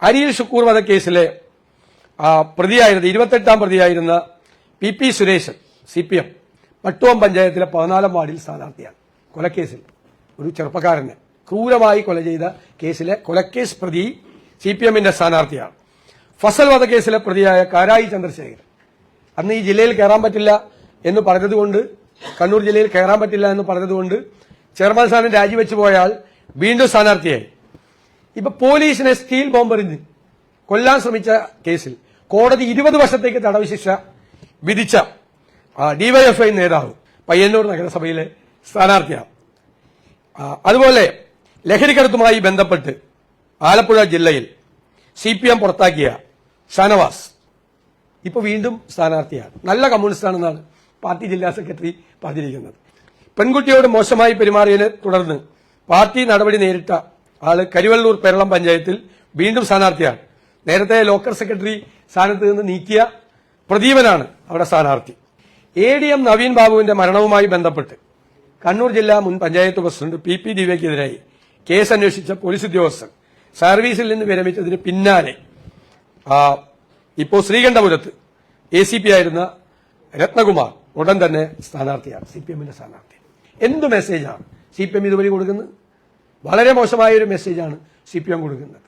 അരിയിൽ Shukkur വധക്കേസിലെ പ്രതിയായിരുന്ന 28ാം പ്രതിയായിരുന്ന PP Sureshan CPM Pattuvam പഞ്ചായത്തിലെ 14ാം വാർഡിൽ സ്ഥാനാർത്ഥിയാണ്. കൊലക്കേസിൽ ഒരു ചെറുപ്പക്കാരനെ ക്രൂരമായി കൊല ചെയ്ത കേസിലെ കൊലക്കേസ് പ്രതി CPMന്റെ സ്ഥാനാർത്ഥിയാണ്. ഫസൽ വധക്കേസിലെ പ്രതിയായ കാരായി ചന്ദ്രശേഖരൻ അന്ന് ഈ ജില്ലയിൽ കയറാൻ പറ്റില്ല എന്ന് പറഞ്ഞതുകൊണ്ട്, കണ്ണൂർ ജില്ലയിൽ കയറാൻ പറ്റില്ല എന്ന് പറഞ്ഞതുകൊണ്ട് ചെയർമാൻ സ്ഥാനം രാജിവെച്ചു പോയാൽ വീണ്ടും സ്ഥാനാർത്ഥിയായി. ഇപ്പൊ പോലീസിനെ സ്റ്റീൽ ബോംബെറിഞ്ഞ് കൊല്ലാൻ ശ്രമിച്ച കേസിൽ കോടതി 20 വർഷത്തേക്ക് തടവ് ശിക്ഷ വിധിച്ച DYFI നേതാവ് പയ്യന്നൂർ നഗരസഭയിലെ സ്ഥാനാർത്ഥിയാണ്. അതുപോലെ ലഹരിക്കടത്തുമായി ബന്ധപ്പെട്ട് ആലപ്പുഴ ജില്ലയിൽ CPM പുറത്താക്കിയ ഷാനവാസ് ഇപ്പൊ വീണ്ടും സ്ഥാനാർത്ഥിയാണ്. നല്ല കമ്മ്യൂണിസ്റ്റാണെന്നാണ് പാർട്ടി ജില്ലാ സെക്രട്ടറി പറഞ്ഞിരിക്കുന്നത്. പെൺകുട്ടിയോട് മോശമായി പെരുമാറിയതിനെ തുടർന്ന് പാർട്ടി നടപടി നേരിട്ട ആള് കരിവള്ളൂർ പെരളം പഞ്ചായത്തിൽ വീണ്ടും സ്ഥാനാർത്ഥിയാണ്. നേരത്തെ ലോക്കൽ സെക്രട്ടറി സ്ഥാനത്ത് നിന്ന് നീക്കിയ പ്രദീപനാണ് അവിടെ സ്ഥാനാർത്ഥി. ADM നവീൻ ബാബുവിന്റെ മരണവുമായി ബന്ധപ്പെട്ട് കണ്ണൂർ ജില്ലാ മുൻ പഞ്ചായത്ത് പ്രസിഡന്റ് PP ദിവ്യക്കെതിരായി കേസ് അന്വേഷിച്ച പോലീസ് ഉദ്യോഗസ്ഥർ സർവീസിൽ നിന്ന് വിരമിച്ചതിന് പിന്നാലെ ഇപ്പോൾ ശ്രീകണ്ഠപുരത്ത് ACP ആയിരുന്ന രത്നകുമാർ ഉടൻ തന്നെ സ്ഥാനാർത്ഥിയാണ്, CPMന്റെ സ്ഥാനാർത്ഥി. എന്ത് മെസ്സേജാണ് CPM ഇതുവഴി കൊടുക്കുന്നത്? വളരെ മോശമായ ഒരു മെസ്സേജാണ് CPM കൊടുക്കുന്നത്.